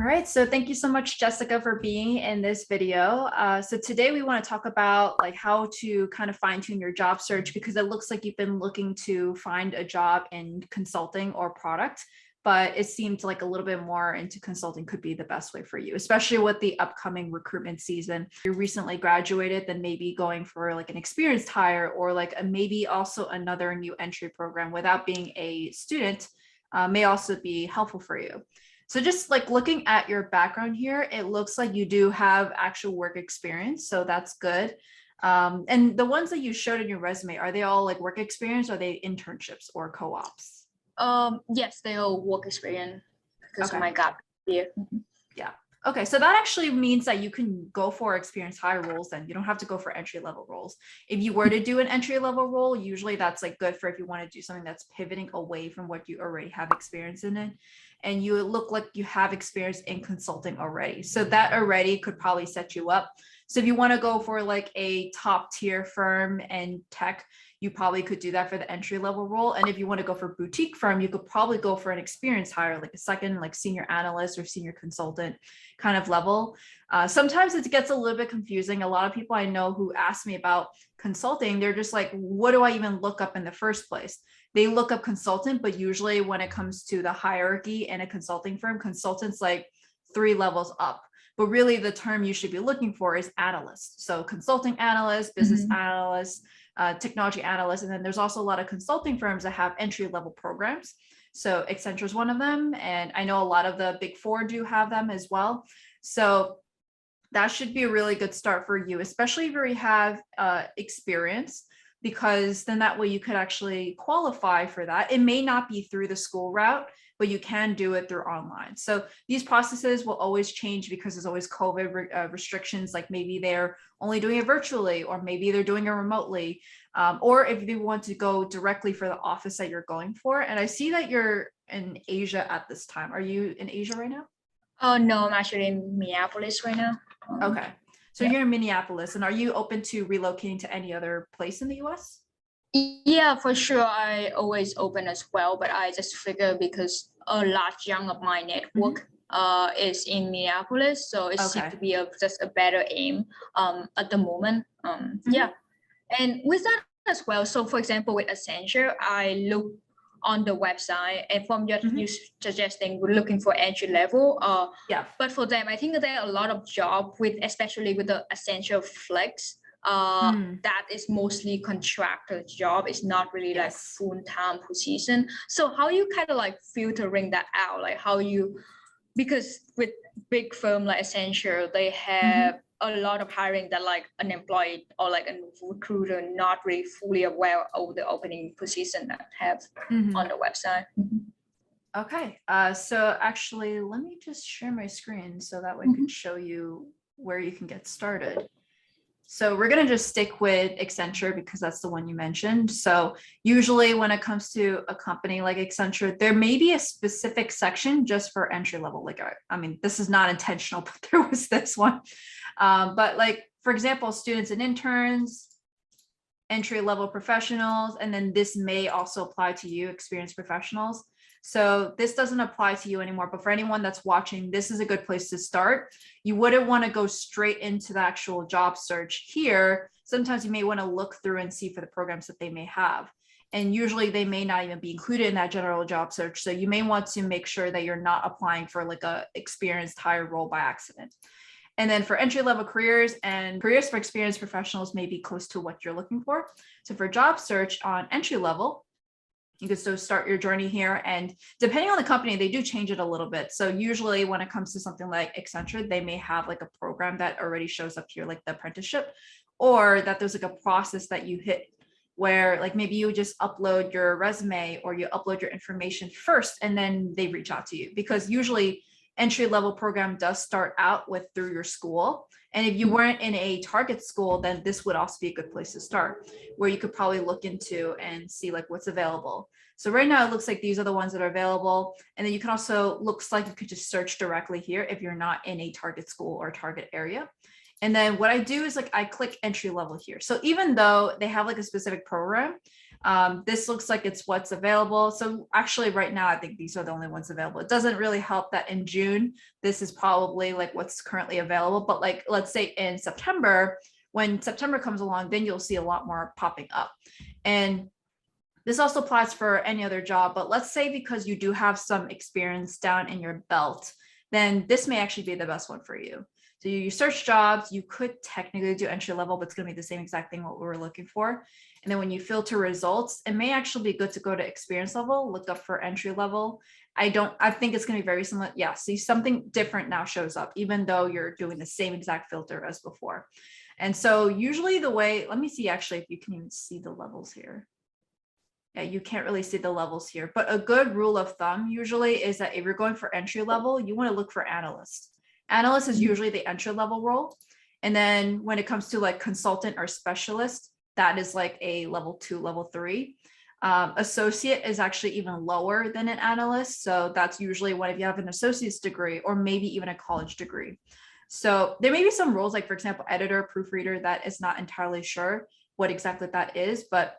All right, so thank you so much, Jessica, for being in this video. So today we want to talk about like how to kind of fine tune your job search because it looks like you've been looking to find a job in consulting or product, but it seems like a little bit more into consulting could be the best way for you, especially with the upcoming recruitment season. You're recently graduated, then maybe going for like an experienced hire or like maybe also another new entry program without being a student may also be helpful for you. So just like looking at your background here, it looks like you do have actual work experience. So that's good. And the ones that you showed in your resume, are they all like work experience? Or are they internships or co-ops? Yes, they all work experience because Okay. of my gap year. Yeah. Okay. So that actually means that you can go for experienced hire roles then. You don't have to go for entry level roles. If you were to do an entry level role, usually that's like good for if you want to do something that's pivoting away from what you already have experience in it. And you look like you have experience in consulting already. So that already could probably set you up. So if you want to go for like a top tier firm and tech, you probably could do that for the entry level role. And if you want to go for boutique firm, you could probably go for an experienced hire, like a second, like senior analyst or senior consultant kind of level. Sometimes it gets a little bit confusing. A lot of people I know who ask me about consulting, they're just like, what do I even look up in the first place? They look up consultant, but usually when it comes to the hierarchy in a consulting firm, consultant's like 3 levels up. But really the term you should be looking for is analyst. So consulting analyst, business analyst, technology analyst. And then there's also a lot of consulting firms that have entry level programs. So Accenture is one of them. And I know a lot of the big four do have them as well. So that should be a really good start for you, especially if you have experience, because then that way you could actually qualify for that. It may not be through the school route, but you can do it through online. So these processes will always change because there's always COVID restrictions, like maybe they're only doing it virtually, or maybe they're doing it remotely, or if you want to go directly for the office that you're going for. And I see that you're in Asia at this time. Are you in Asia right now? Oh, no, I'm actually in Minneapolis right now. Okay. So you're in Minneapolis, and are you open to relocating to any other place in the US? Yeah, for sure. I always open as well, but I just figure because a large chunk of my network is in Minneapolis, so it seems to be just a better aim at the moment. Yeah, and with that as well. So for example, with Accenture, I look on the website, and from your you suggesting we're looking for entry level. Yeah. But for them, I think that there are a lot of job with, especially with the Accenture Flex. That is mostly contractor job. It's not really like full-time position. So how you kind of like filtering that out? Like how you, because with big firm like Accenture, they have a lot of hiring that like an employee or like a recruiter not really fully aware of the opening position that have on the website. Okay, so actually, let me just share my screen so that way I can show you where you can get started. So we're going to just stick with Accenture because that's the one you mentioned. So usually when it comes to a company like Accenture, there may be a specific section just for entry level. Like, I mean, this is not intentional, but there was this one. But like, for example, students and interns, entry level professionals, and then this may also apply to you, experienced professionals. So this doesn't apply to you anymore, but for anyone that's watching, this is a good place to start. You wouldn't want to go straight into the actual job search here. Sometimes you may want to look through and see for the programs that they may have. And usually they may not even be included in that general job search. So you may want to make sure that you're not applying for like a experienced hire role by accident. And then for entry-level careers and careers for experienced professionals may be close to what you're looking for. So for job search on entry level, you can still start your journey here. And depending on the company, they do change it a little bit. So usually when it comes to something like Accenture, they may have like a program that already shows up here, like the apprenticeship, or that there's like a process that you hit where like maybe you just upload your resume or you upload your information first, and then they reach out to you, because usually entry level program does start out with through your school. And if you weren't in a target school, then this would also be a good place to start, where you could probably look into and see like what's available. So right now it looks like these are the ones that are available. And then you can also, looks like you could just search directly here if you're not in a target school or target area. And then what I do is like I click entry level here. So even though they have like a specific program, This looks like it's what's available. So actually right now, I think these are the only ones available. It doesn't really help that in June, this is probably like what's currently available. But like, let's say in September, when September comes along, then you'll see a lot more popping up. And this also applies for any other job, but let's say because you do have some experience down in your belt, then this may actually be the best one for you. So you search jobs, you could technically do entry level, but it's going to be the same exact thing what we were looking for. And then when you filter results, it may actually be good to go to experience level, look up for entry level. I think it's going to be very similar. Yeah, see, something different now shows up, even though you're doing the same exact filter as before. And so usually the way, let me see actually if you can even see the levels here. Yeah, you can't really see the levels here, but a good rule of thumb usually is that if you're going for entry level, you want to look for analyst. Analyst is usually the entry level role. And then when it comes to like consultant or specialist, that is like a level 2, level 3. Associate is actually even lower than an analyst. So that's usually when if you have an associate's degree or maybe even a college degree. So there may be some roles like, for example, editor, proofreader, that is not entirely sure what exactly that is, but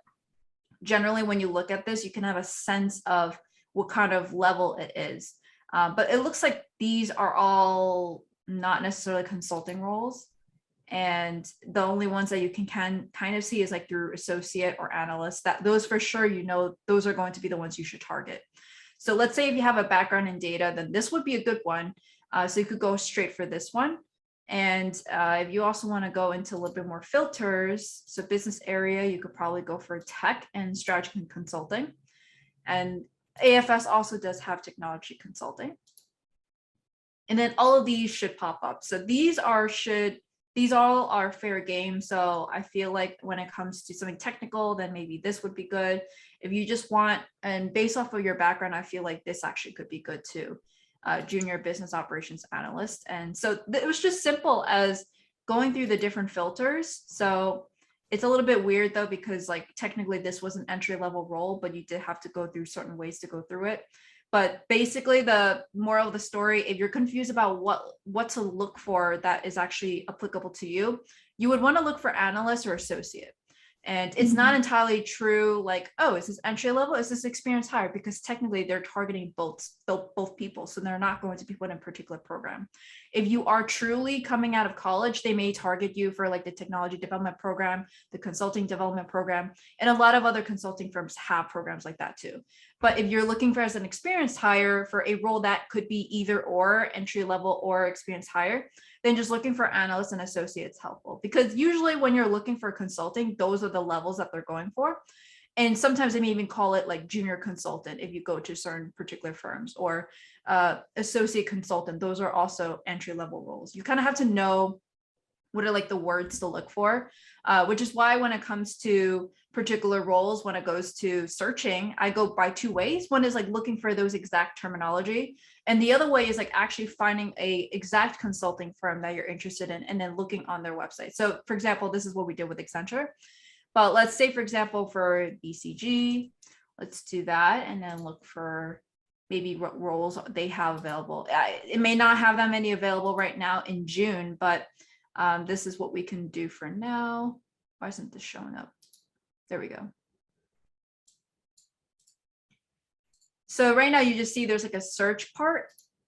generally when you look at this, you can have a sense of what kind of level it is. But it looks like these are all not necessarily consulting roles. And the only ones that you can kind of see is like through associate or analyst, that those for sure, those are going to be the ones you should target. So let's say if you have a background in data, then this would be a good one. So you could go straight for this one. And if you also want to go into a little bit more filters, so business area, you could probably go for tech and strategy and consulting. And AFS also does have technology consulting. And then all of these should pop up. So these all are fair game. So I feel like when it comes to something technical, then maybe this would be good. If you just want, and based off of your background, I feel like this actually could be good too. Junior business operations analyst. And so it was just simple as going through the different filters. So it's a little bit weird though, because like technically this was an entry level role, but you did have to go through certain ways to go through it. But basically the moral of the story, if you're confused about what to look for that is actually applicable to you, you would want to look for analyst or associate. And it's not entirely true, like, oh, is this entry level? Is this experience higher? Because technically they're targeting both people. So they're not going to be put in a particular program. If you are truly coming out of college, they may target you for like the technology development program, the consulting development program, and a lot of other consulting firms have programs like that too. But if you're looking for as an experienced hire for a role that could be either or entry level or experienced hire, then just looking for analysts and associates helpful, because usually when you're looking for consulting, those are the levels that they're going for. And sometimes they may even call it like junior consultant if you go to certain particular firms, or associate consultant. Those are also entry level roles. You kind of have to know what are like the words to look for, which is why when it comes to particular roles, when it goes to searching, I go by 2 ways. One is like looking for those exact terminology. And the other way is like actually finding a exact consulting firm that you're interested in and then looking on their website. So for example, this is what we did with Accenture. But let's say, for example, for BCG, let's do that and then look for maybe what roles they have available. It may not have that many available right now in June, but this is what we can do for now. Why isn't this showing up? There we go. So right now you just see there's like a search part,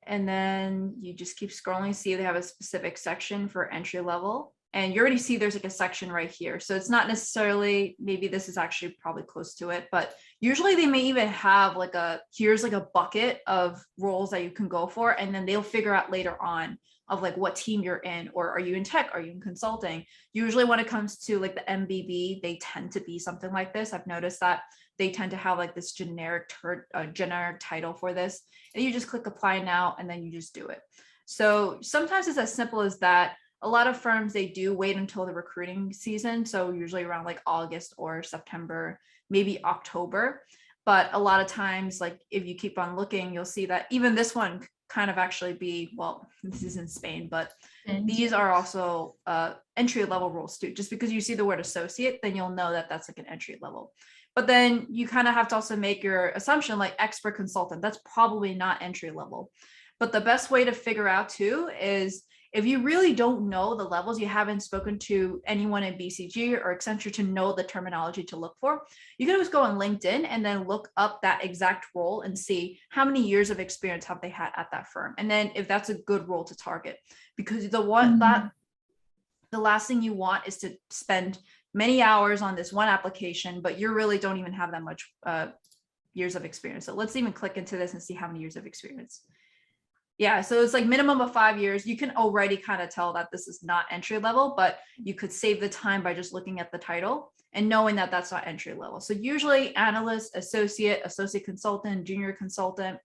and then you just keep scrolling, see they have a specific section for entry level. And you already see there's like a section right here. So it's not necessarily, maybe this is actually probably close to it, but usually they may even have like here's like a bucket of roles that you can go for. And then they'll figure out later on of like what team you're in, or are you in tech, are you in consulting? Usually when it comes to like the MBB, they tend to be something like this. I've noticed that they tend to have like this generic title for this, and you just click apply now, and then you just do it. So sometimes it's as simple as that. A lot of firms, they do wait until the recruiting season. So usually around like August or September, maybe October. But a lot of times, like if you keep on looking, you'll see that even this one kind of actually be, well, this is in Spain, but these are also entry level roles too. Just because you see the word associate, then you'll know that that's like an entry level. But then you kind of have to also make your assumption, like expert consultant, that's probably not entry level. But the best way to figure out too is If you really don't know the levels, you haven't spoken to anyone in BCG or Accenture to know the terminology to look for, you can always go on LinkedIn and then look up that exact role and see how many years of experience have they had at that firm. And then if that's a good role to target, because the last thing you want is to spend many hours on this one application, but you really don't even have that much years of experience. So let's even click into this and see how many years of experience. Yeah, so it's like minimum of 5 years. You can already kind of tell that this is not entry level, but you could save the time by just looking at the title and knowing that that's not entry level. So usually analyst, associate consultant, junior consultant,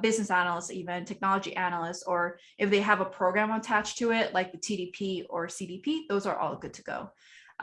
business analyst, even technology analyst, or if they have a program attached to it, like the TDP or CDP, those are all good to go.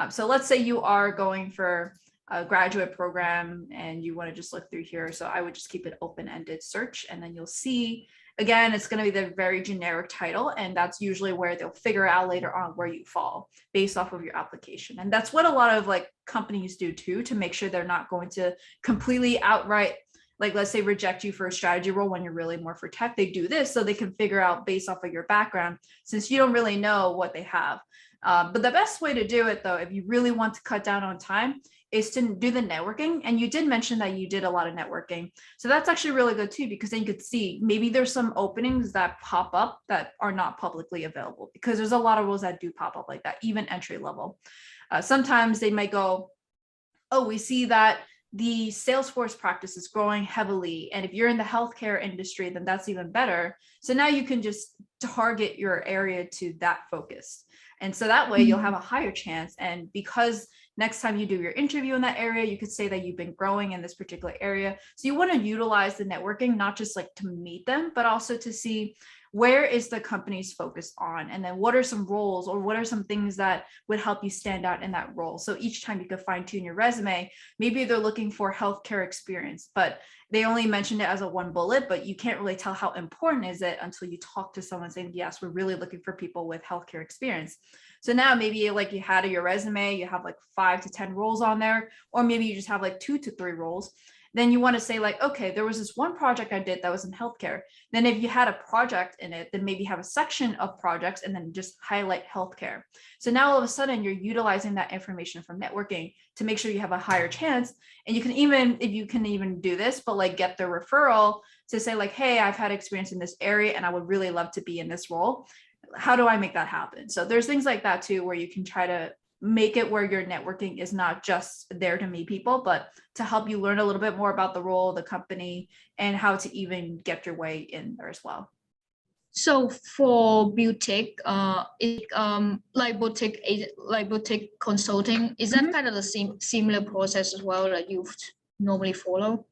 So let's say you are going for a graduate program and you want to just look through here. So I would just keep it open-ended search, and then you'll see, again, it's going to be the very generic title, and that's usually where they'll figure out later on where you fall based off of your application. And that's what a lot of like companies do too, to make sure they're not going to completely outright, like let's say reject you for a strategy role when you're really more for tech. They do this so they can figure out based off of your background, since you don't really know what they have. But the best way to do it though, if you really want to cut down on time, is to do the networking. And you did mention that you did a lot of networking. So that's actually really good too, because then you could see maybe there's some openings that pop up that are not publicly available, because there's a lot of roles that do pop up like that, even entry level. Sometimes they might go, oh, we see that the Salesforce practice is growing heavily. And if you're in the healthcare industry, then that's even better. So now you can just target your area to that focus. And so that way you'll have a higher chance. And because next time you do your interview in that area, you could say that you've been growing in this particular area. So you want to utilize the networking, not just like to meet them, but also to see where is the company's focus on, and then what are some roles or what are some things that would help you stand out in that role. So each time you could fine tune your resume. Maybe they're looking for healthcare experience, but they only mentioned it as a one bullet, but you can't really tell how important is it until you talk to someone saying, yes, we're really looking for people with healthcare experience. So now maybe like you had your resume, you have like 5 to 10 roles on there, or maybe you just have like 2 to 3 roles. Then you want to say like, okay, there was this one project I did that was in healthcare. Then if you had a project in it, then maybe have a section of projects and then just highlight healthcare. So now all of a sudden you're utilizing that information from networking to make sure you have a higher chance. And you can even, if you can even do this, but like get the referral to say like, hey, I've had experience in this area and I would really love to be in this role. How do I make that happen? So there's things like that too, where you can try to make it where your networking is not just there to meet people, but to help you learn a little bit more about the role, the company, and how to even get your way in there as well. So for boutique, like boutique consulting, is that kind of the same similar process as well that you normally follow?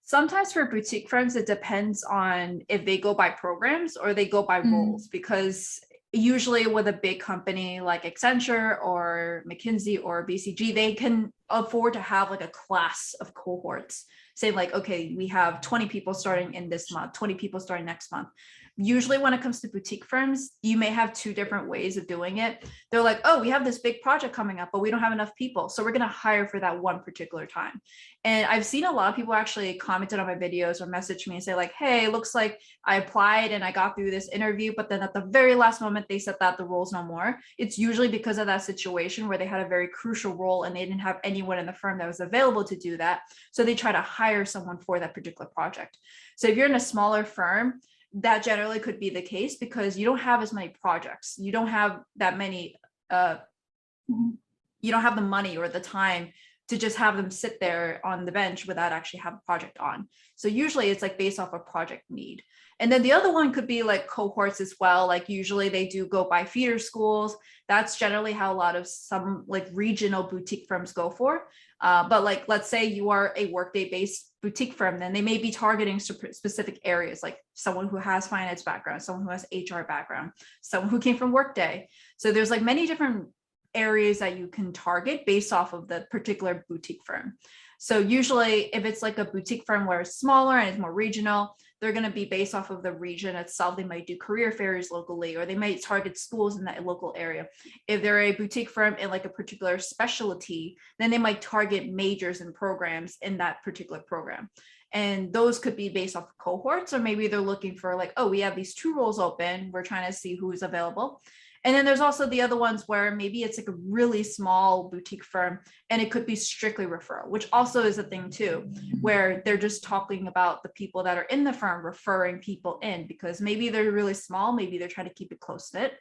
Sometimes for boutique firms, it depends on if they go by programs or they go by roles, because usually with a big company like Accenture or McKinsey or BCG, they can afford to have like a class of cohorts. Say like, okay, we have 20 people starting in this month, 20 people starting next month. Usually when it comes to boutique firms, you may have 2 different ways of doing it. They're like, oh, we have this big project coming up, but we don't have enough people. So we're going to hire for that one particular time. And I've seen a lot of people actually commented on my videos or message me and say like, hey, it looks like I applied and I got through this interview, but then at the very last moment, they said that the role's no more. It's usually because of that situation where they had a very crucial role and they didn't have anyone in the firm that was available to do that. So they try to hire someone for that particular project. So if you're in a smaller firm, that generally could be the case because you don't have as many projects. You don't have that many, you don't have the money or the time to just have them sit there on the bench without actually have a project on. So usually it's like based off a project need. And then the other one could be like cohorts as well. Like usually they do go by feeder schools. That's generally how a lot of some like regional boutique firms go for. But like, let's say you are a Workday based boutique firm, then they may be targeting specific areas, like someone who has finance background, someone who has HR background, someone who came from Workday. So there's like many different areas that you can target based off of the particular boutique firm. So usually if it's like a boutique firm where it's smaller and it's more regional, they're going to be based off of the region itself. They might do career fairs locally, or they might target schools in that local area. If they're a boutique firm in like a particular specialty, then they might target majors and programs in that particular program. And those could be based off of cohorts, or maybe they're looking for like, oh, we have these 2 roles open, we're trying to see who's available. And then there's also the other ones where maybe it's like a really small boutique firm and it could be strictly referral, which also is a thing too, where they're just talking about the people that are in the firm referring people in, because maybe they're really small, maybe they're trying to keep it close knit.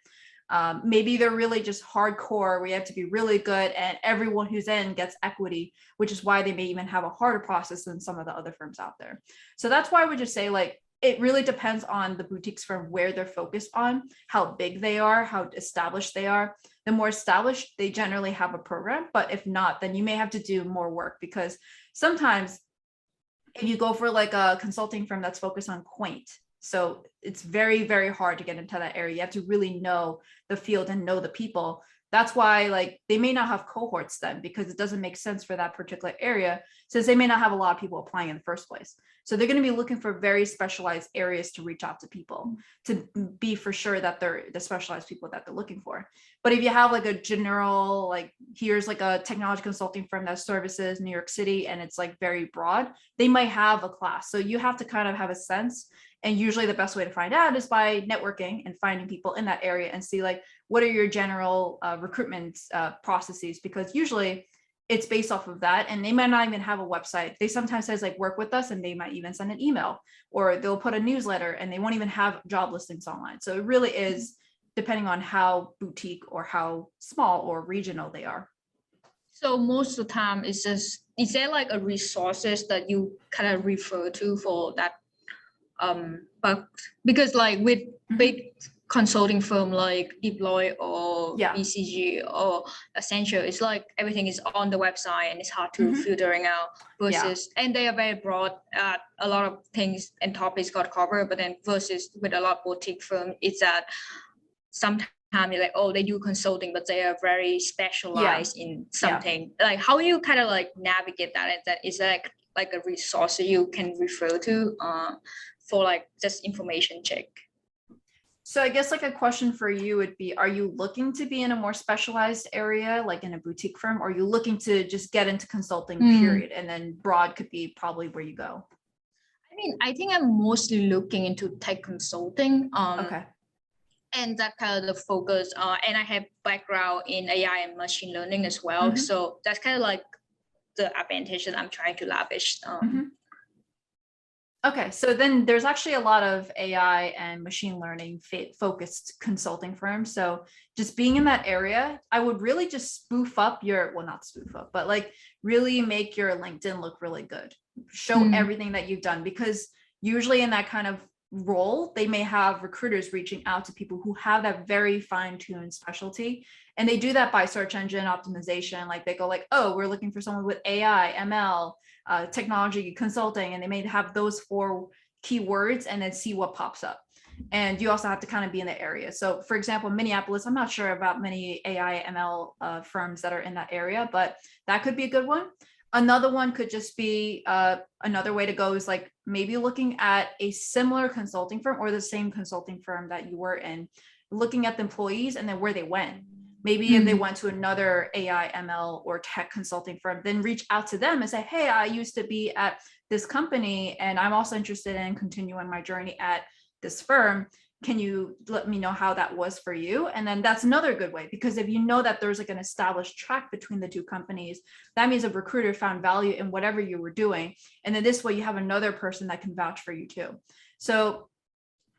Maybe they're really just hardcore, we have to be really good and everyone who's in gets equity, which is why they may even have a harder process than some of the other firms out there. So that's why we just say like, it really depends on the boutiques firm, where they're focused on, how big they are, how established they are. The more established, they generally have a program, but if not, then you may have to do more work, because sometimes if you go for like a consulting firm that's focused on quaint, so it's very, very hard to get into that area. You have to really know the field and know the people. That's why like they may not have cohorts then, because it doesn't make sense for that particular area, since they may not have a lot of people applying in the first place. So they're going to be looking for very specialized areas to reach out to people, to be for sure that they're the specialized people that they're looking for. But if you have like a general, like here's like a technology consulting firm that services New York City and it's like very broad, they might have a class. So you have to kind of have a sense. And usually the best way to find out is by networking and finding people in that area and see like, what are your general recruitment processes? Because usually it's based off of that, and they might not even have a website. They sometimes says like, work with us, and they might even send an email, or they'll put a newsletter and they won't even have job listings online. So it really is depending on how boutique or how small or regional they are. So most of the time it's just, is there like a resources that you kind of refer to for that? But because like with big consulting firm like Deloitte or BCG or Accenture, it's like everything is on the website and it's hard to filtering out versus, and they are very broad. A lot of things and topics got covered, but then versus with a lot of boutique firm, it's that sometimes you're like, oh, they do consulting, but they are very specialized in something. Like how you kind of like navigate that? Is that like a resource that you can refer to for like just information check? So I guess like a question for you would be, are you looking to be in a more specialized area, like in a boutique firm, or are you looking to just get into consulting period? And then broad could be probably where you go. I mean, I think I'm mostly looking into tech consulting. Okay. And that kind of the focus, and I have background in AI and machine learning as well. So that's kind of like the advantage that I'm trying to leverage. Okay, so then there's actually a lot of AI and machine learning focused consulting firms. So just being in that area, I would really just spoof up your, well, not spoof up, but like really make your LinkedIn look really good. Show everything that you've done, because usually in that kind of role, they may have recruiters reaching out to people who have that very fine-tuned specialty. And they do that by search engine optimization. Like they go like, oh, we're looking for someone with AI, ML, technology consulting, and they may have those 4 keywords and then see what pops up. And you also have to kind of be in the area. So for example, Minneapolis, I'm not sure about many AI, ML firms that are in that area, but that could be a good one. Another one could just be another way to go is like maybe looking at a similar consulting firm or the same consulting firm that you were in, looking at the employees and then where they went. Maybe if they went to another AI, ML, or tech consulting firm, then reach out to them and say, hey, I used to be at this company and I'm also interested in continuing my journey at this firm. Can you let me know how that was for you? And then that's another good way, because if you know that there's like an established track between the 2 companies, that means a recruiter found value in whatever you were doing. And then this way you have another person that can vouch for you too. So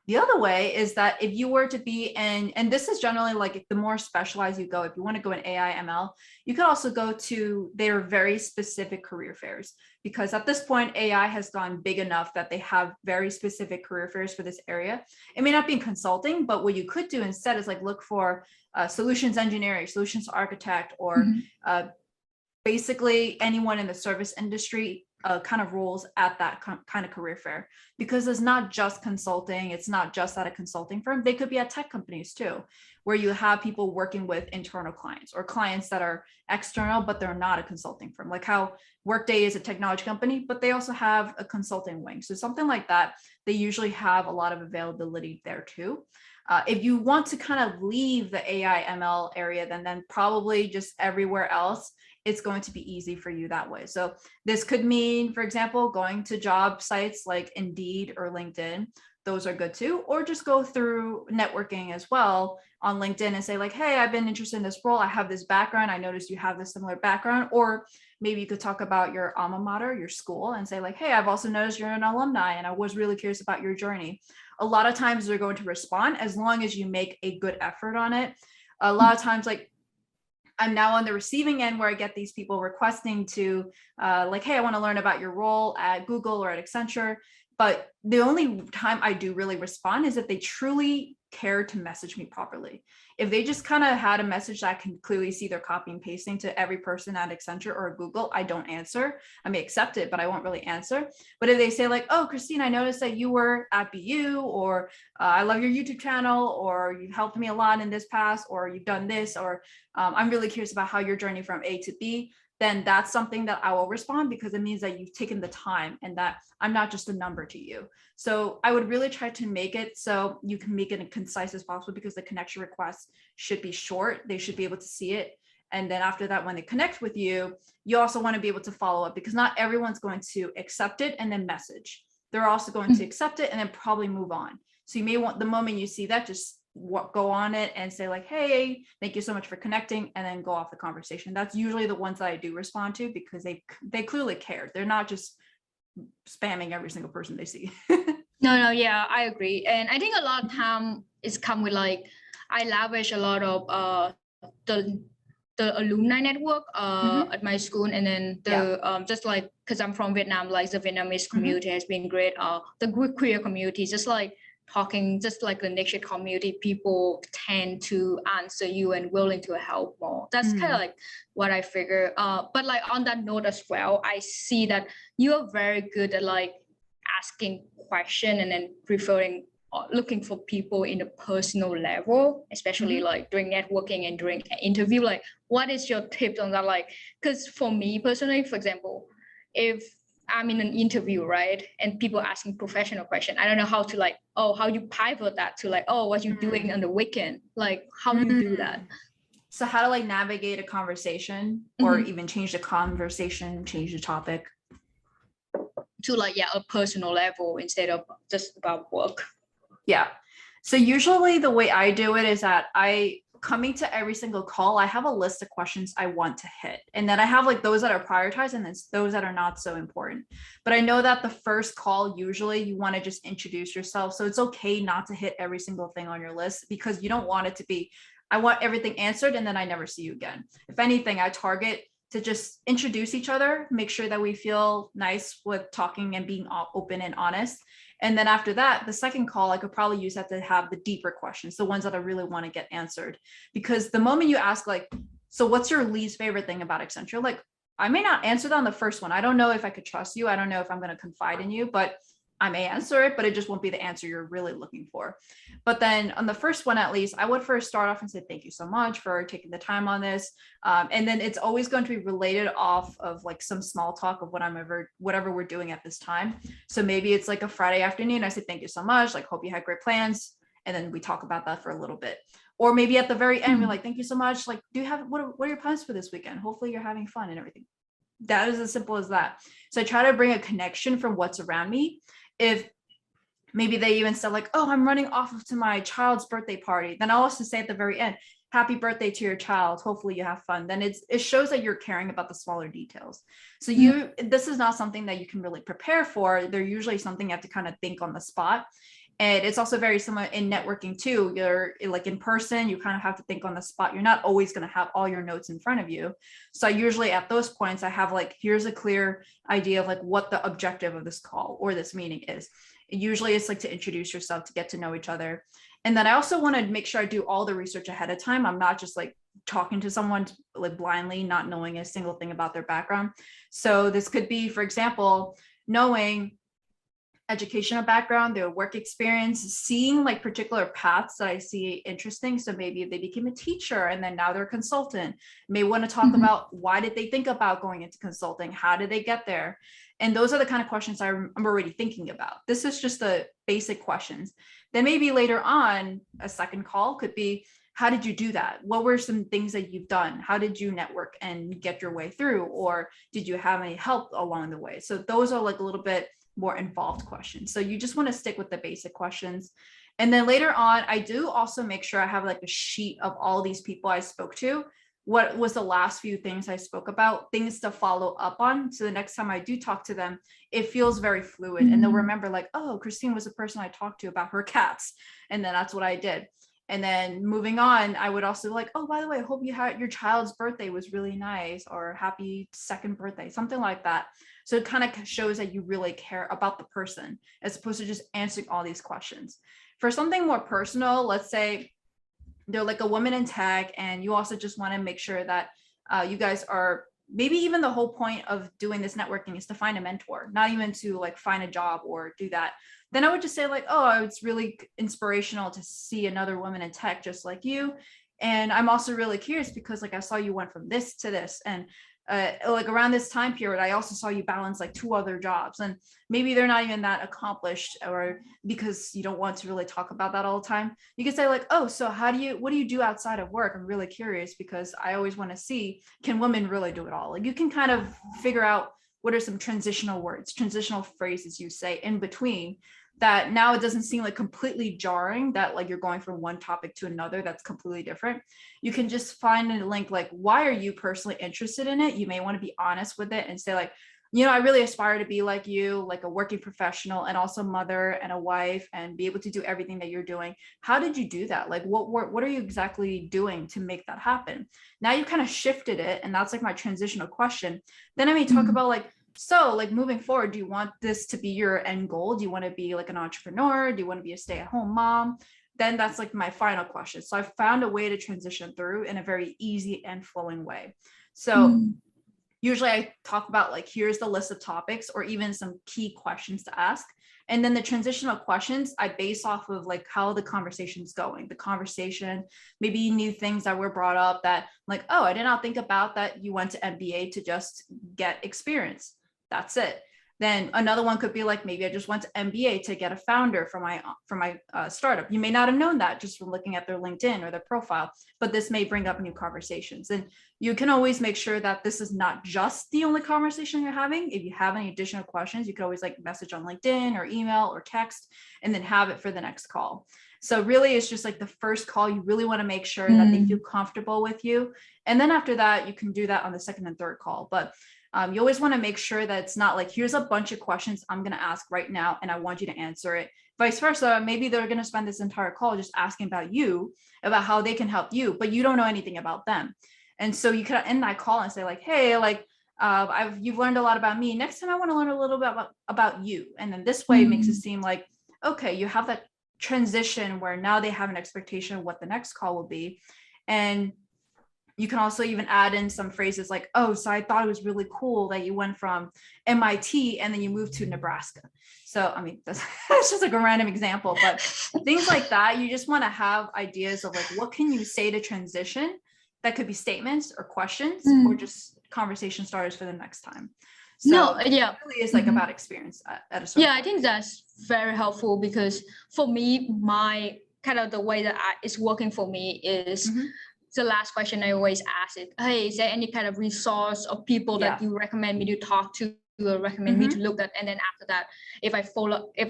the other way is that if you were to be in, and this is generally like if the more specialized you go, if you want to go in AI, ML, you could also go to their very specific career fairs, because at this point, AI has gone big enough that they have very specific career fairs for this area. It may not be in consulting, but what you could do instead is like look for solutions engineering, solutions architect, or basically anyone in the service industry kind of roles at that kind of career fair, because it's not just consulting. It's not just at a consulting firm. They could be at tech companies too, where you have people working with internal clients or clients that are external, but they're not a consulting firm, like how Workday is a technology company, but they also have a consulting wing. So something like that, they usually have a lot of availability there too. If you want to kind of leave the AI ML area, then probably just everywhere else it's going to be easy for you that way. So this could mean, for example, going to job sites like Indeed or LinkedIn. Those are good too. Or just go through networking as well on LinkedIn and say like, hey, I've been interested in this role. I have this background. I noticed you have this similar background. Or maybe you could talk about your alma mater, your school, and say like, hey, I've also noticed you're an alumni and I was really curious about your journey. A lot of times they're going to respond as long as you make a good effort on it. A lot of times, like, I'm now on the receiving end where I get these people requesting to like, hey, I want to learn about your role at Google or at Accenture. But the only time I do really respond is if they truly care to message me properly. If they just kind of had a message that I can clearly see they're copy and pasting to every person at Accenture or Google, I don't answer. I may accept it, but I won't really answer. But if they say like, oh, Christine, I noticed that you were at BU, or I love your YouTube channel, or you helped me a lot in this past, or you've done this, or I'm really curious about how your journey from A to B, then that's something that I will respond, because it means that you've taken the time and that I'm not just a number to you. So I would really try to make it so you can make it as concise as possible, because the connection requests should be short. They should be able to see it. And then after that, when they connect with you, you also want to be able to follow up, because not everyone's going to accept it and then message. They're also going to accept it and then probably move on. So you may want, the moment you see that, just go on it and say like, hey, thank you so much for connecting, and then go off the conversation. That's usually the ones that I do respond to, because they clearly care. They're not just spamming every single person they see. No, yeah, I agree. And I think a lot of time it's come with like, I lavish a lot of the alumni network at my school, and then the just like, because I'm from Vietnam, like the Vietnamese community has been great. The queer community, just like talking, just like the niche community, people tend to answer you and willing to help more. That's kind of like what I figure. But like on that note as well, I see that you are very good at like asking question and then preferring looking for people in a personal level, especially like during networking and during an interview. Like, what is your tips on that? Like, because for me personally, for example, if I'm in an interview, right, and people asking professional question, I don't know how to like, oh, how you pivot that to like, oh, what you doing on the weekend? Like, how you do that? So how to like navigate a conversation, or even change the conversation, change the topic to like, yeah, a personal level instead of just about work. Yeah. So usually the way I do it is that coming to every single call, I have a list of questions I want to hit. And then I have like those that are prioritized and then those that are not so important. But I know that the first call, usually you want to just introduce yourself. So it's okay not to hit every single thing on your list, because you don't want it to be, I want everything answered and then I never see you again. If anything, I target to just introduce each other, make sure that we feel nice with talking and being open and honest. And then after that, the second call, I could probably use that to have the deeper questions, the ones that I really want to get answered. Because the moment you ask like, so what's your least favorite thing about Accenture? Like, I may not answer that on the first one. I don't know if I could trust you. I don't know if I'm going to confide in you, but I may answer it, but it just won't be the answer you're really looking for. But then on the first one, at least, I would first start off and say, thank you so much for taking the time on this. And then it's always going to be related off of like some small talk of whatever we're doing at this time. So maybe it's like a Friday afternoon. I say, thank you so much. Like, hope you had great plans. And then we talk about that for a little bit. Or maybe at the very end, we're like, thank you so much. Like, do you have, what are your plans for this weekend? Hopefully you're having fun and everything. That is as simple as that. So I try to bring a connection from what's around me. If maybe they even said like, oh, I'm running off to my child's birthday party, then I'll also say at the very end, happy birthday to your child. Hopefully you have fun. Then it shows that you're caring about the smaller details. So this is not something that you can really prepare for. They're usually something you have to kind of think on the spot. And it's also very similar in networking too. You're like in person, you kind of have to think on the spot. You're not always going to have all your notes in front of you. So usually at those points, I have like, here's a clear idea of like what the objective of this call or this meeting is. Usually it's like to introduce yourself, to get to know each other. And then I also want to make sure I do all the research ahead of time. I'm not just like talking to someone like blindly, not knowing a single thing about their background. So this could be, for example, knowing educational background, their work experience, seeing like particular paths that I see interesting. So maybe if they became a teacher and then now they're a consultant, may want to talk about why did they think about going into consulting? How did they get there? And those are the kind of questions I'm already thinking about. This is just the basic questions. Then maybe later on, a second call could be, how did you do that? What were some things that you've done? How did you network and get your way through? Or did you have any help along the way? So those are like a little bit more involved questions. So you just want to stick with the basic questions. And then later on, I do also make sure I have like a sheet of all these people I spoke to. What was the last few things I spoke about, things to follow up on. So the next time I do talk to them, it feels very fluid and they'll remember like, oh, Christine was the person I talked to about her cats. And then that's what I did. And then moving on, I would also like, oh, by the way, I hope you had your child's birthday was really nice, or happy second birthday, something like that. So it kind of shows that you really care about the person as opposed to just answering all these questions. For something more personal, let's say they're like a woman in tech and you also just want to make sure that you guys are, maybe even the whole point of doing this networking is to find a mentor, not even to like find a job or do that. Then I would just say like, oh, it's really inspirational to see another woman in tech just like you. And I'm also really curious because like I saw you went from this to this, and like around this time period, I also saw you balance like 2 other jobs, and maybe they're not even that accomplished, or because you don't want to really talk about that all the time. You could say like, oh, so what do you do outside of work? I'm really curious because I always want to see, can women really do it all? Like you can kind of figure out what are some transitional words, transitional phrases you say in between, that now it doesn't seem like completely jarring that like you're going from one topic to another that's completely different. You can just find a link like, why are you personally interested in it? You may want to be honest with it and say like, you know, I really aspire to be like you, like a working professional and also mother and a wife, and be able to do everything that you're doing. How did you do that? Like what are you exactly doing to make that happen? Now you kind of shifted it, and that's like my transitional question. Then I may talk about like, so like moving forward, do you want this to be your end goal? Do you want to be like an entrepreneur? Do you want to be a stay-at-home mom? Then that's like my final question. So I found a way to transition through in a very easy and flowing way. So usually I talk about like, here's the list of topics or even some key questions to ask. And then the transitional questions, I base off of like how the conversation's going, the conversation, maybe new things that were brought up that like, oh, I did not think about that you went to MBA to just get experience. That's it. Then another one could be like, maybe I just went to MBA to get a founder for my startup. You may not have known that just from looking at their LinkedIn or their profile, but this may bring up new conversations. And you can always make sure that this is not just the only conversation you're having. If you have any additional questions, you can always like message on LinkedIn or email or text, and then have it for the next call. So really, it's just like the first call, you really want to make sure that they feel comfortable with you. And then after that, you can do that on the second and third call. But you always want to make sure that it's not like, here's a bunch of questions I'm going to ask right now, and I want you to answer it. Vice versa, maybe they're going to spend this entire call just asking about you, about how they can help you, but you don't know anything about them. And so you could end that call and say like, hey, like, you've learned a lot about me. Next time I want to learn a little bit about you. And then this way it makes it seem like, okay, you have that transition where now they have an expectation of what the next call will be. And you can also even add in some phrases like, oh, so I thought it was really cool that you went from MIT and then you moved to Nebraska. So, I mean, that's just like a random example, but things like that, you just want to have ideas of like, what can you say to transition? That could be statements or questions or just conversation starters for the next time. So it really is like about experience at a certain point. I think that's very helpful, because for me, my kind of the way that it's working for me is the last question I always ask is, hey, is there any kind of resource or people that you recommend me to talk to or recommend me to look at? And then after that, if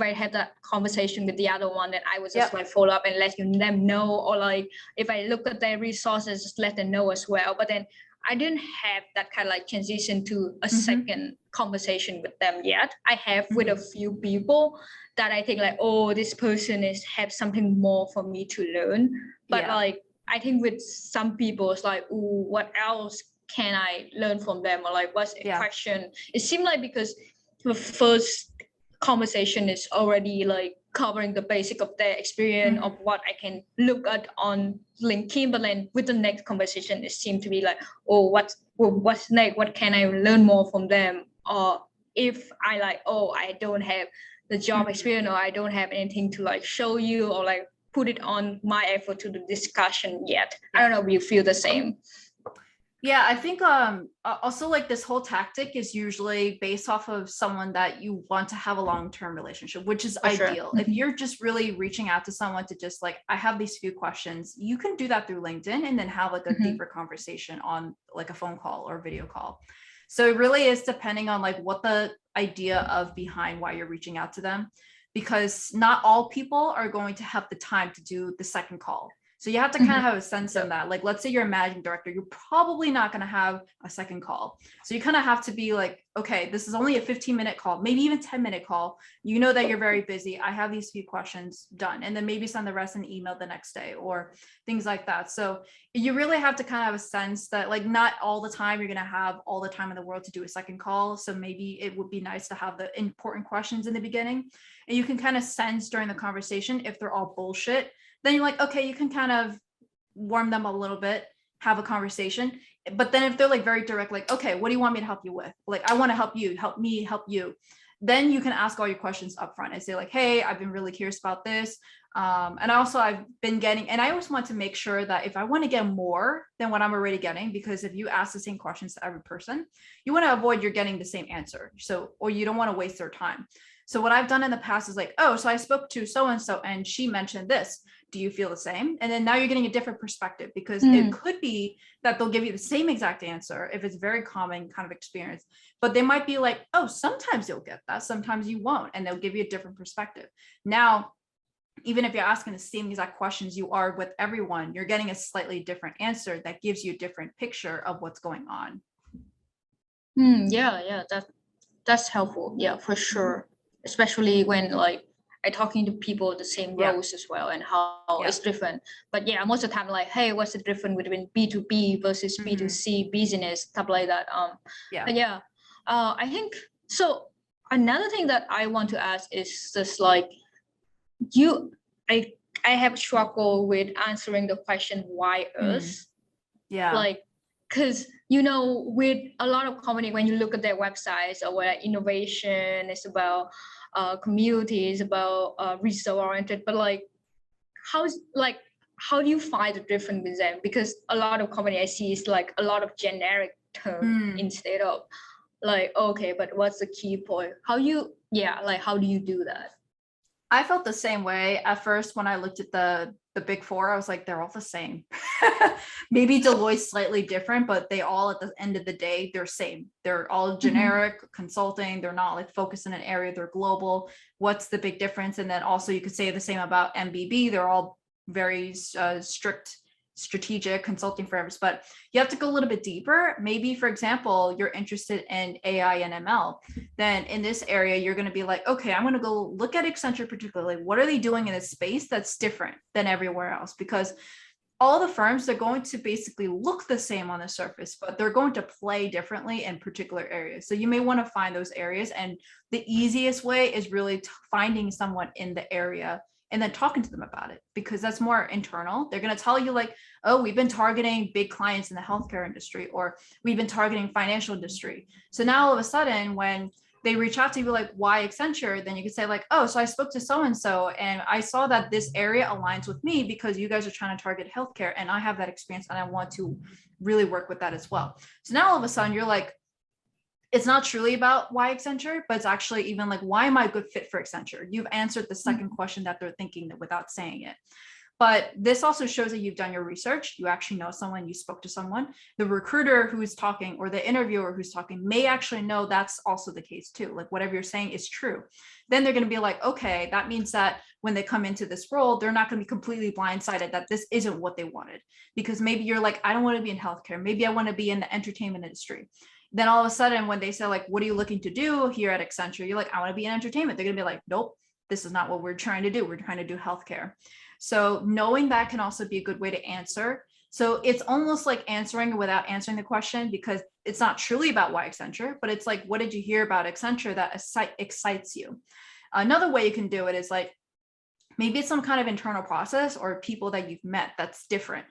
I had that conversation with the other one, then I would just like follow up and let them know, or like if I look at their resources, just let them know as well. But then I didn't have that kind of like transition to a second conversation with them yet. I have with a few people that I think like, oh, this person have something more for me to learn. But like, I think with some people, it's like, ooh, what else can I learn from them? Or like, what's a question? It seemed like because the first conversation is already like covering the basic of their experience of what I can look at on LinkedIn. But then with the next conversation, it seemed to be like, oh, what's next? What can I learn more from them? Or if I like, oh, I don't have the job experience, or I don't have anything to like show you or like put it on my effort to the discussion yet. I don't know if you feel the same. Yeah, I think also like this whole tactic is usually based off of someone that you want to have a long-term relationship, which is ideal. If you're just really reaching out to someone to just like, I have these few questions, you can do that through LinkedIn and then have like a deeper conversation on like a phone call or video call. So it really is depending on like what the idea of behind why you're reaching out to them, because not all people are going to have the time to do the second call. So you have to kind of have a sense of that. Like, let's say you're a managing director, you're probably not going to have a second call. So you kind of have to be like, okay, this is only a 15-minute call, maybe even 10-minute call. You know that you're very busy. I have these few questions done. And then maybe send the rest in email the next day or things like that. So you really have to kind of have a sense that like not all the time you're going to have all the time in the world to do a second call. So maybe it would be nice to have the important questions in the beginning. And you can kind of sense during the conversation if they're all bullshit. Then you're like, okay, you can kind of warm them a little bit, have a conversation. But then if they're like very direct, like, okay, what do you want me to help you with? Like, I want to help you, help me, help you. Then you can ask all your questions up front and say like, hey, I've been really curious about this. And also I've been getting, and I always want to make sure that if I want to get more than what I'm already getting, because if you ask the same questions to every person, you want to avoid you're getting the same answer. So, or you don't want to waste their time. So what I've done in the past is like, oh, so I spoke to so-and-so and she mentioned this. Do you feel the same? And then now you're getting a different perspective, because it could be that they'll give you the same exact answer if it's very common kind of experience, but they might be like, oh, sometimes you'll get that, sometimes you won't. And they'll give you a different perspective. Now, even if you're asking the same exact questions you are with everyone, you're getting a slightly different answer that gives you a different picture of what's going on. Yeah, that's helpful. Yeah, for sure. Especially when like I talking to people the same roles as well and how it's different. But yeah, most of the time like, hey, what's the difference between B2B versus B2C business, stuff like that. But yeah, I think so. Another thing that I want to ask is just like I have struggled with answering the question why us. Like, because with a lot of company, when you look at their websites or where innovation is about community, is about result oriented, but like how do you find the difference with them? Because a lot of company I see is like a lot of generic term instead of like, okay, but what's the key point? How do you do that? I felt the same way at first when I looked at the big four. I was like, they're all the same. Maybe Deloitte's slightly different, but they all at the end of the day, they're same. They're all generic consulting. They're not like focused in an area. They're global. What's the big difference? And then also you could say the same about MBB. They're all very strict strategic consulting firms, but you have to go a little bit deeper. Maybe, for example, you're interested in AI and ML. Then in this area, you're going to be like, okay, I'm going to go look at Accenture particularly. What are they doing in a space that's different than everywhere else? Because all the firms, they're going to basically look the same on the surface, but they're going to play differently in particular areas. So you may want to find those areas. And the easiest way is really finding someone in the area and then talking to them about it, because that's more internal. They're going to tell you like, oh, we've been targeting big clients in the healthcare industry, or we've been targeting financial industry. So now all of a sudden, when they reach out to you like, why Accenture? Then you can say like, oh, so I spoke to so-and-so and I saw that this area aligns with me because you guys are trying to target healthcare and I have that experience and I want to really work with that as well. So now all of a sudden you're like, it's not truly about why Accenture, but it's actually even like, why am I a good fit for Accenture? You've answered the second question that they're thinking without saying it. But this also shows that you've done your research. You actually know someone, you spoke to someone. The recruiter who's talking or the interviewer who's talking may actually know that's also the case too. Like whatever you're saying is true. Then they're going to be like, okay, that means that when they come into this role, they're not going to be completely blindsided that this isn't what they wanted. Because maybe you're like, I don't want to be in healthcare. Maybe I want to be in the entertainment industry. Then all of a sudden, when they say like, what are you looking to do here at Accenture? You're like, I want to be in entertainment. They're going to be like, nope, this is not what we're trying to do. We're trying to do healthcare. So knowing that can also be a good way to answer. So it's almost like answering without answering the question, because it's not truly about why Accenture, but it's like, what did you hear about Accenture that excites you? Another way you can do it is like, maybe it's some kind of internal process or people that you've met that's different.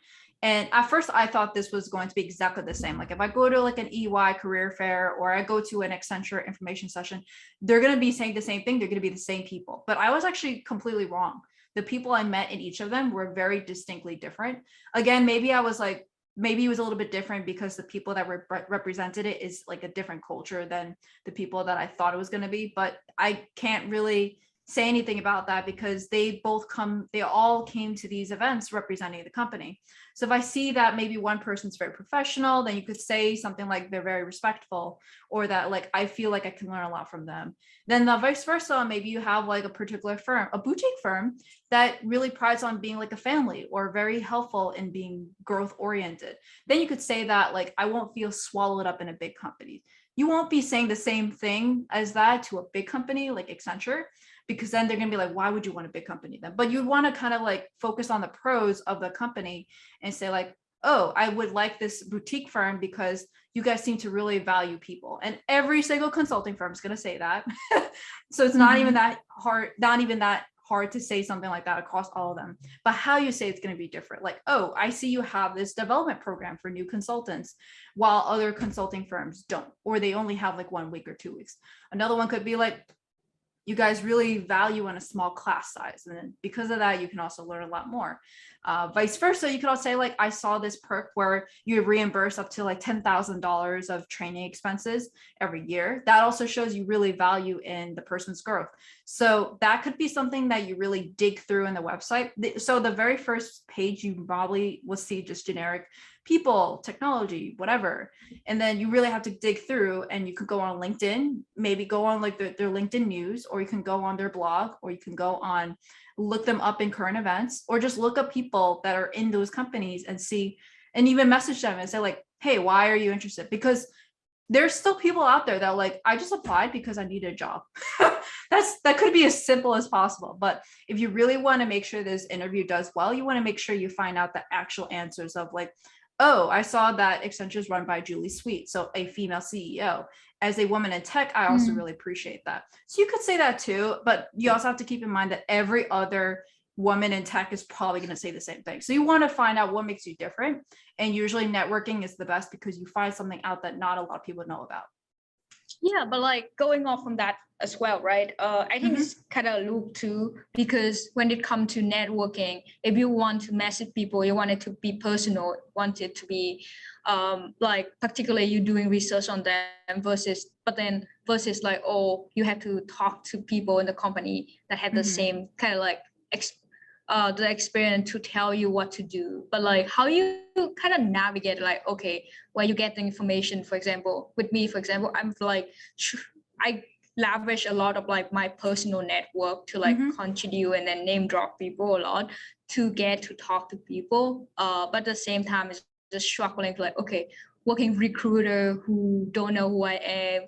And at first I thought this was going to be exactly the same. Like if I go to like an EY career fair or I go to an Accenture information session, they're going to be saying the same thing. They're going to be the same people. But I was actually completely wrong. The people I met in each of them were very distinctly different. Again, maybe I was like, maybe it was a little bit different because the people that represented it is like a different culture than the people that I thought it was going to be. But I can't really say anything about that because they all came to these events representing the company. So if I see that maybe one person's very professional, then you could say something like they're very respectful, or that like I feel like I can learn a lot from them. Then the vice versa, maybe you have like a particular firm, a boutique firm that really prides on being like a family or very helpful in being growth oriented. Then you could say that like I won't feel swallowed up in a big company. You won't be saying the same thing as that to a big company like Accenture, because then they're going to be like, why would you want a big company then? But you'd want to kind of like focus on the pros of the company and say like, oh, I would like this boutique firm because you guys seem to really value people. And every single consulting firm is going to say that. So it's not even that hard to say something like that across all of them. But how you say it's going to be different. Like, oh, I see you have this development program for new consultants while other consulting firms don't, or they only have like 1 week or 2 weeks. Another one could be like, you guys really value in a small class size. And then because of that, you can also learn a lot more. Vice versa, you could also say like, I saw this perk where you reimburse up to like $10,000 of training expenses every year. That also shows you really value in the person's growth. So that could be something that you really dig through in the website. So the very first page, you probably will see just generic people, technology, whatever. And then you really have to dig through, and you could go on LinkedIn, maybe go on like their LinkedIn news, or you can go on their blog, or you can go on, look them up in current events, or just look up people that are in those companies and see, and even message them and say like, hey, why are you interested? Because there's still people out there that like, I just applied because I need a job. That could be as simple as possible. But if you really want to make sure this interview does well, you want to make sure you find out the actual answers of like, oh, I saw that Accenture is run by Julie Sweet, so a female CEO. As a woman in tech, I also really appreciate that. So you could say that too, but you also have to keep in mind that every other woman in tech is probably going to say the same thing. So you want to find out what makes you different. And usually networking is the best because you find something out that not a lot of people know about. Yeah, but like going off from that as well, right? I think it's kind of loop too, because when it comes to networking, if you want to message people, you want it to be personal, want it to be like particularly you doing research on them versus like, oh, you have to talk to people in the company that have the same kind of like the experience to tell you what to do. But like how you kind of navigate like, okay, where you get the information, for example, with me, for example, I'm like, I leverage a lot of like my personal network to like contribute and then name drop people a lot to get to talk to people. But at the same time, it's just struggling to like, okay, working recruiter who don't know who I am.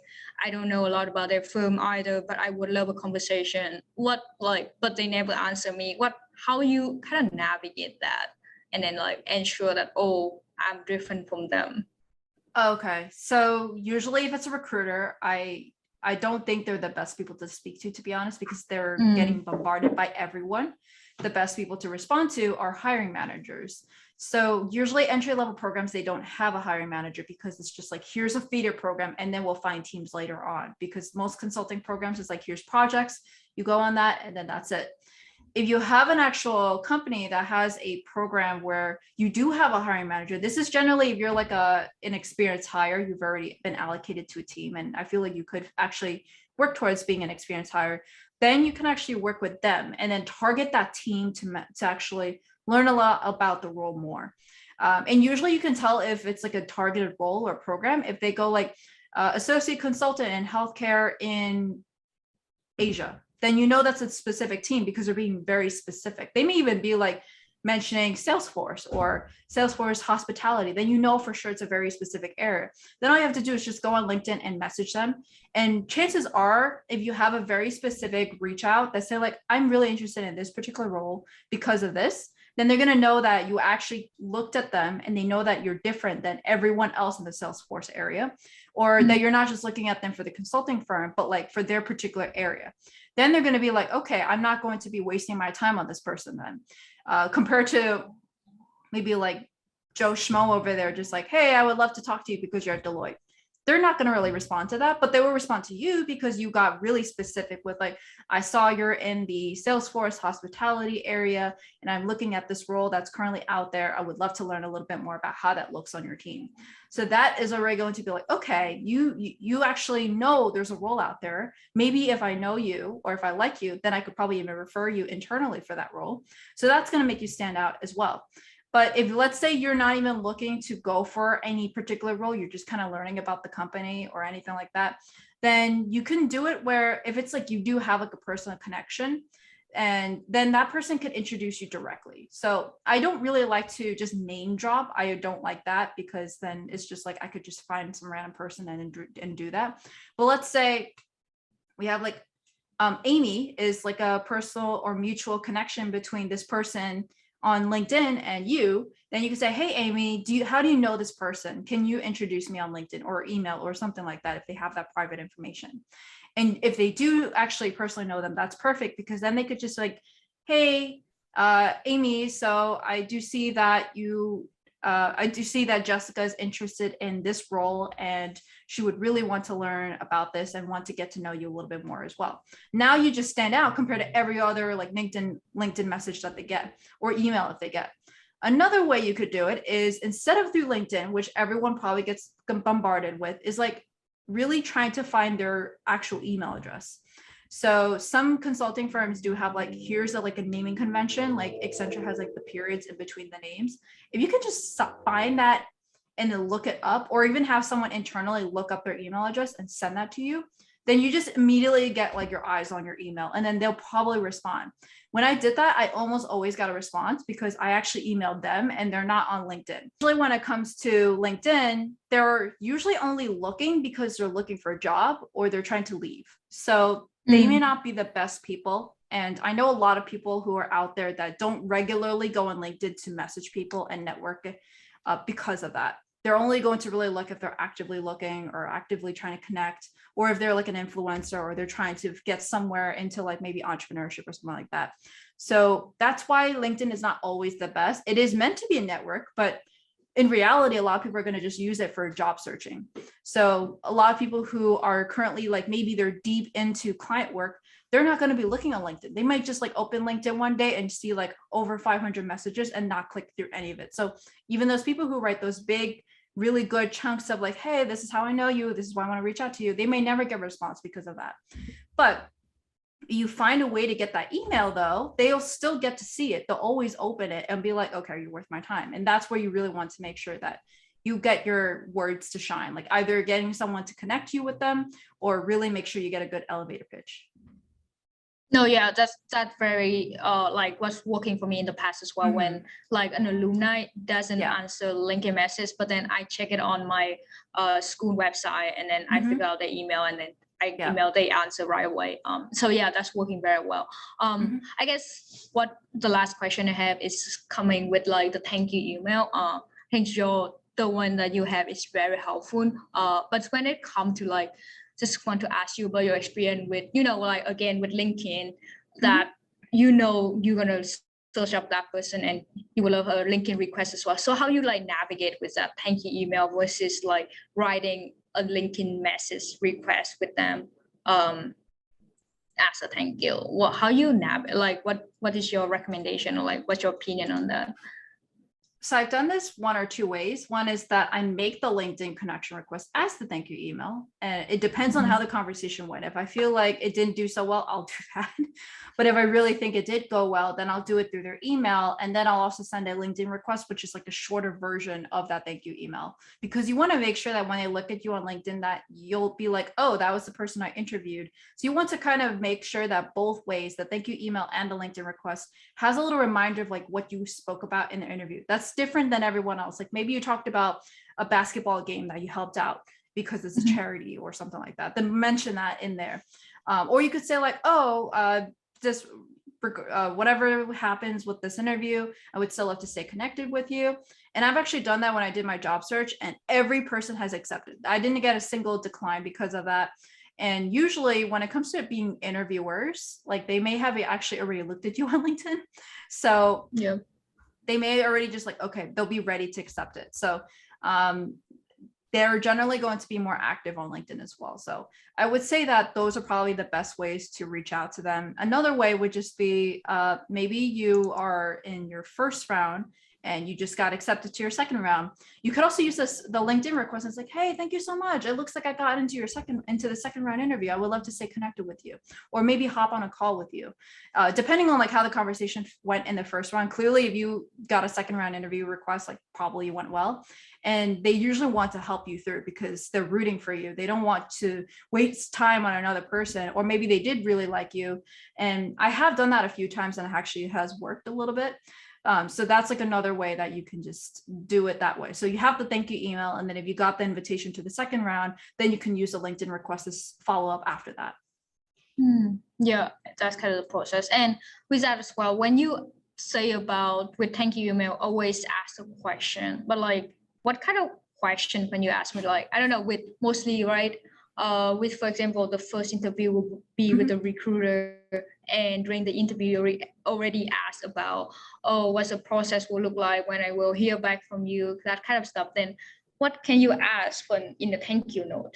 I don't know a lot about their firm either, but I would love a conversation. But they never answer me. How you kind of navigate that and then like ensure that, oh, I'm different from them. Okay. So usually if it's a recruiter, I don't think they're the best people to speak to be honest, because they're getting bombarded by everyone. The best people to respond to are hiring managers. So usually entry-level programs, they don't have a hiring manager because it's just like, here's a feeder program and then we'll find teams later on, because most consulting programs is like, here's projects, you go on that and then that's it. If you have an actual company that has a program where you do have a hiring manager, this is generally if you're like an experienced hire, you've already been allocated to a team, and I feel like you could actually work towards being an experienced hire, then you can actually work with them and then target that team to actually learn a lot about the role more. And usually you can tell if it's like a targeted role or program, if they go like associate consultant in healthcare in Asia, then you know that's a specific team because they're being very specific. They may even be like mentioning Salesforce or Salesforce hospitality. Then you know for sure it's a very specific area. Then all you have to do is just go on LinkedIn and message them. And chances are, if you have a very specific reach out that say like, I'm really interested in this particular role because of this, then they're going to know that you actually looked at them and they know that you're different than everyone else in the Salesforce area, or that you're not just looking at them for the consulting firm, but like for their particular area. Then they're going to be like, okay, I'm not going to be wasting my time on this person then, compared to maybe like Joe Schmo over there, just like, hey, I would love to talk to you because you're at Deloitte. They're not going to really respond to that, but they will respond to you because you got really specific with like, I saw you're in the Salesforce hospitality area and I'm looking at this role that's currently out there. I would love to learn a little bit more about how that looks on your team. So that is already going to be like, okay, you actually know there's a role out there. Maybe if I know you or if I like you, then I could probably even refer you internally for that role. So that's going to make you stand out as well. But if let's say you're not even looking to go for any particular role, you're just kind of learning about the company or anything like that, then you can do it where if it's like you do have like a personal connection, and then that person could introduce you directly. So I don't really like to just name drop. I don't like that because then it's just like I could just find some random person and do that. But let's say we have like Amy is like a personal or mutual connection between this person on LinkedIn and you, then you can say, hey, Amy, how do you know this person? Can you introduce me on LinkedIn or email or something like that if they have that private information? And if they do actually personally know them, that's perfect because then they could just like, hey, Amy, so I do see that Jessica is interested in this role and she would really want to learn about this and want to get to know you a little bit more as well. Now you just stand out compared to every other like LinkedIn message that they get or email if they get. Another way you could do it is instead of through LinkedIn, which everyone probably gets bombarded with, is like really trying to find their actual email address. So some consulting firms do have like, here's like a naming convention, like Accenture has like the periods in between the names. If you can just find that and then look it up, or even have someone internally look up their email address and send that to you, then you just immediately get like your eyes on your email and then they'll probably respond. When I did that, I almost always got a response because I actually emailed them and they're not on LinkedIn. Usually when it comes to LinkedIn, they're usually only looking because they're looking for a job or they're trying to leave. So they may not be the best people. And I know a lot of people who are out there that don't regularly go on LinkedIn to message people and network because of that. They're only going to really look if they're actively looking or actively trying to connect, or if they're like an influencer or they're trying to get somewhere into like maybe entrepreneurship or something like that. So that's why LinkedIn is not always the best. It is meant to be a network, but in reality, a lot of people are going to just use it for job searching. So a lot of people who are currently like, maybe they're deep into client work, they're not going to be looking on LinkedIn. They might just like open LinkedIn one day and see like over 500 messages and not click through any of it. So even those people who write those big, really good chunks of like, hey, this is how I know you, this is why I want to reach out to you, they may never get a response because of that. But you find a way to get that email though, they'll still get to see it. They'll always open it and be like, okay, you're worth my time. And that's where you really want to make sure that you get your words to shine, like either getting someone to connect you with them or really make sure you get a good elevator pitch. No, yeah, that's very like what's working for me in the past as well. When like an alumni doesn't answer LinkedIn message, but then I check it on my school website and then I figure out their email and then I email, they answer right away. So yeah, that's working very well. I guess what the last question I have is coming with like the thank you email. Thanks, Joe. The one that you have is very helpful. But when it comes to like, just want to ask you about your experience with, like again with LinkedIn, that you're gonna search up that person and you will have a LinkedIn request as well. So how you like navigate with that thank you email versus like writing a LinkedIn message request with them as a thank you? How you navigate? Like what is your recommendation or like what's your opinion on that? So I've done this one or two ways. One is that I make the LinkedIn connection request as the thank you email. And it depends on how the conversation went. If I feel like it didn't do so well, I'll do that. But if I really think it did go well, then I'll do it through their email. And then I'll also send a LinkedIn request, which is like a shorter version of that thank you email. Because you want to make sure that when they look at you on LinkedIn, that you'll be like, oh, that was the person I interviewed. So you want to kind of make sure that both ways, the thank you email and the LinkedIn request, has a little reminder of like what you spoke about in the interview. That's different than everyone else. Like maybe you talked about a basketball game that you helped out because it's a charity or something like that, then mention that in there. Or you could say like, oh, just whatever happens with this interview, I would still love to stay connected with you. And I've actually done that when I did my job search, and every person has accepted. I didn't get a single decline because of that. And usually when it comes to being interviewers, like they may have actually already looked at you on LinkedIn. So Yeah. they may already just like, okay, they'll be ready to accept it. So they're generally going to be more active on LinkedIn as well. So I would say that those are probably the best ways to reach out to them. Another way would just be maybe you are in your first round and you just got accepted to your second round. You could also use the LinkedIn request. It's like, hey, thank you so much. It looks like I got into the second round interview. I would love to stay connected with you, or maybe hop on a call with you, depending on like how the conversation went in the first round. Clearly, if you got a second round interview request, like probably went well. And they usually want to help you through because they're rooting for you. They don't want to waste time on another person, or maybe they did really like you. And I have done that a few times and it actually has worked a little bit. So that's like another way that you can just do it that way. So you have the thank you email, and then if you got the invitation to the second round, then you can use a LinkedIn request to follow up after that. Yeah, that's kind of the process. And with that as well, when you say about with thank you email, always ask a question, but like what kind of question when you ask me, like, I don't know, with mostly, right? With, for example, the first interview will be with the recruiter, and during the interview you already asked about, oh, what's the process will look like when I will hear back from you, that kind of stuff. Then what can you ask when in the thank you note?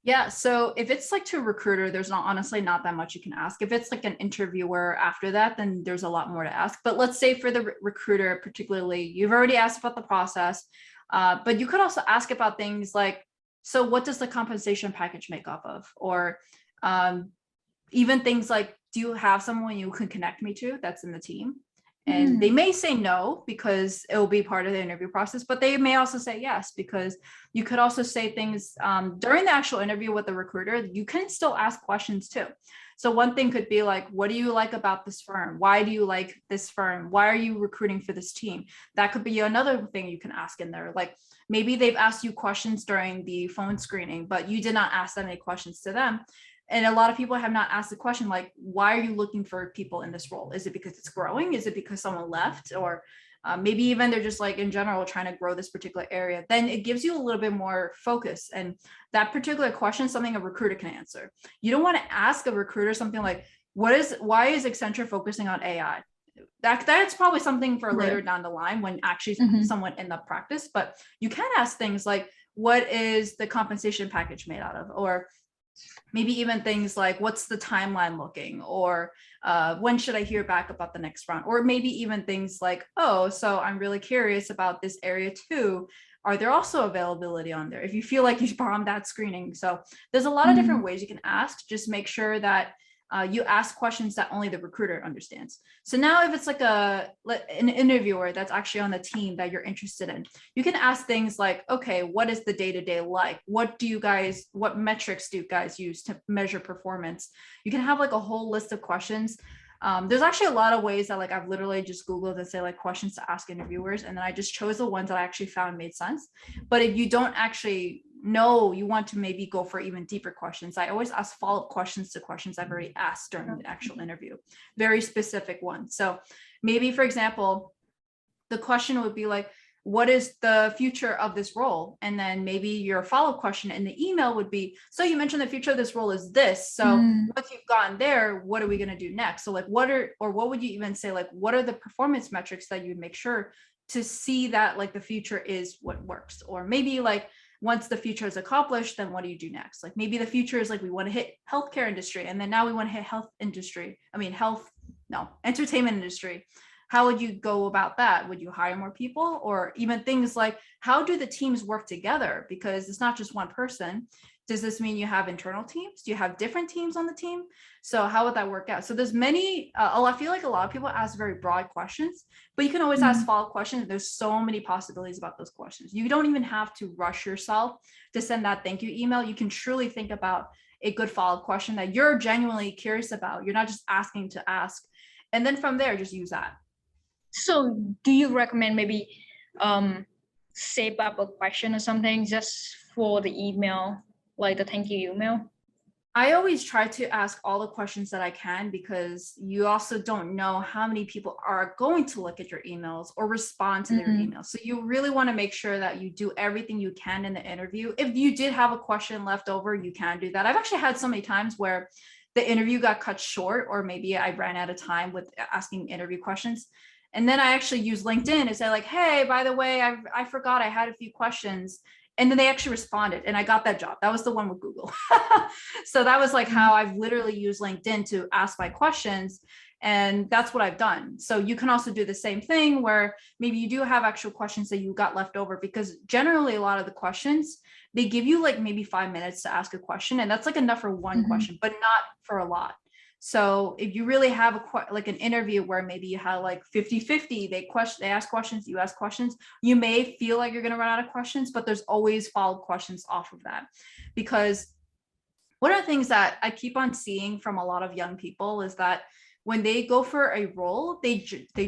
Yeah, so if it's like to a recruiter, there's honestly not that much you can ask. If it's like an interviewer after that, then there's a lot more to ask. But let's say for the recruiter particularly, you've already asked about the process, but you could also ask about things like, so what does the compensation package make up of? Or even things like, do you have someone you can connect me to that's in the team? And they may say no because it will be part of the interview process, but they may also say yes, because you could also say things during the actual interview with the recruiter. You can still ask questions too. So one thing could be like, what do you like about this firm? Why do you like this firm? Why are you recruiting for this team? That could be another thing you can ask in there. Like maybe they've asked you questions during the phone screening, but you did not ask them any questions to them. And a lot of people have not asked the question, like, why are you looking for people in this role? Is it because it's growing? Is it because someone left? Or maybe even they're just like in general trying to grow this particular area. Then it gives you a little bit more focus. And that particular question is something a recruiter can answer. You don't want to ask a recruiter something like, why is Accenture focusing on AI? That's probably something for later down the line when actually someone in the practice. But you can ask things like, what is the compensation package made out of? Or maybe even things like, what's the timeline looking? Or when should I hear back about the next round? Or maybe even things like, oh, so I'm really curious about this area too. Are there also availability on there? If you feel like you bombed that screening. So there's a lot of different ways you can ask. Just make sure that you ask questions that only the recruiter understands. So now if it's like an interviewer that's actually on the team that you're interested in, you can ask things like, okay, what is the day-to-day like? What metrics do you guys use to measure performance? You can have like a whole list of questions. There's actually a lot of ways that like I've literally just Googled and say like questions to ask interviewers, and then I just chose the ones that I actually found made sense. But if you don't actually know, you want to maybe go for even deeper questions, I always ask follow-up questions to questions I've already asked during the actual interview, very specific ones. So maybe, for example, the question would be like, what is the future of this role? And then maybe your follow-up question in the email would be, so you mentioned the future of this role is this. So once you've gotten there, what are we going to do next? So like, what would you even say, like, what are the performance metrics that you'd make sure to see that like the future is what works? Or maybe like, once the future is accomplished, then what do you do next? Like maybe the future is like, we want to hit healthcare industry, and then now we want to hit entertainment industry. How would you go about that? Would you hire more people? Or even things like, how do the teams work together? Because it's not just one person. Does this mean you have internal teams? Do you have different teams on the team? So how would that work out? So there's many, I feel like a lot of people ask very broad questions, but you can always ask follow-up questions. There's so many possibilities about those questions. You don't even have to rush yourself to send that thank you email. You can truly think about a good follow-up question that you're genuinely curious about. You're not just asking to ask. And then from there, just use that. So do you recommend maybe save up a question or something just for the email, like the thank you email? I always try to ask all the questions that I can, because you also don't know how many people are going to look at your emails or respond to their emails. So you really want to make sure that you do everything you can in the interview. If you did have a question left over, you can do that. I've actually had so many times where the interview got cut short, or maybe I ran out of time with asking interview questions. And then I actually use LinkedIn and say like, hey, by the way, I forgot I had a few questions. And then they actually responded, and I got that job. That was the one with Google. So that was like how I've literally used LinkedIn to ask my questions. And that's what I've done. So you can also do the same thing where maybe you do have actual questions that you got left over, because generally a lot of the questions, they give you like maybe 5 minutes to ask a question. And that's like enough for one question, but not for a lot. So if you really have like an interview where maybe you have like 50-50, they ask questions, you ask questions, you may feel like you're going to run out of questions, but there's always follow-up questions off of that. Because one of the things that I keep on seeing from a lot of young people is that when they go for a role, they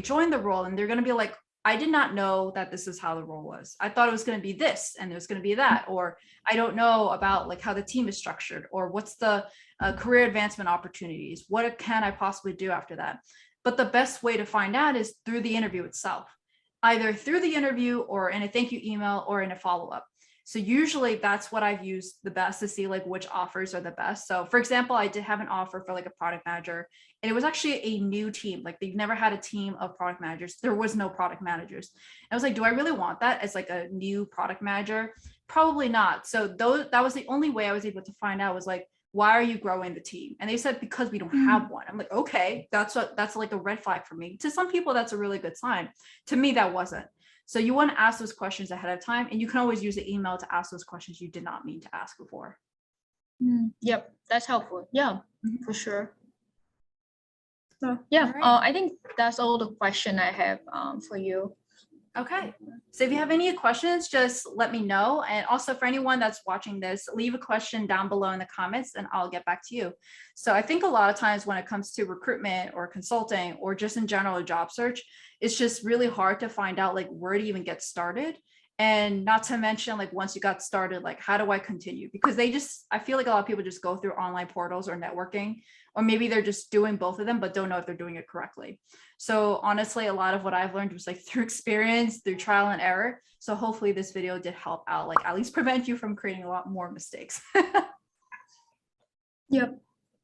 join the role and they're going to be like, I did not know that this is how the role was. I thought it was going to be this and it was going to be that, or I don't know about like how the team is structured, or what's the career advancement opportunities. What can I possibly do after that? But the best way to find out is through the interview itself, either through the interview or in a thank you email or in a follow-up. So usually that's what I've used the best to see like which offers are the best. So for example, I did have an offer for like a product manager, and it was actually a new team. Like they've never had a team of product managers. There was no product managers. I was like, do I really want that as like a new product manager? Probably not. So that was the only way I was able to find out, was like, why are you growing the team? And they said, because we don't have one. I'm like, okay, that's like a red flag for me. To some people, that's a really good sign. To me, that wasn't. So you want to ask those questions ahead of time, and you can always use the email to ask those questions you did not mean to ask before. Yep, that's helpful. Yeah, for sure. So yeah, I think that's all the question I have for you. Okay, so if you have any questions, just let me know. And also for anyone that's watching this, leave a question down below in the comments and I'll get back to you. So I think a lot of times when it comes to recruitment or consulting or just in general job search, it's just really hard to find out like where to even get started. And not to mention, like once you got started, like how do I continue? Because I feel like a lot of people just go through online portals or networking, or maybe they're just doing both of them, but don't know if they're doing it correctly. So honestly, a lot of what I've learned was like through experience, through trial and error. So hopefully this video did help out, like at least prevent you from creating a lot more mistakes. Yep,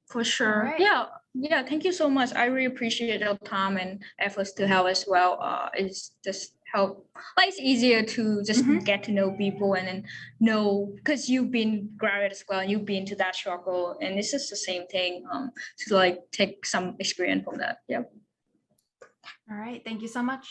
for sure. Right. Yeah. Thank you so much. I really appreciate your time and efforts to help as well. It's just help. Like it's easier to just get to know people and then know, because you've been graduate as well and you've been to that struggle, and it's just the same thing. To like take some experience from that. Yeah. All right. Thank you so much.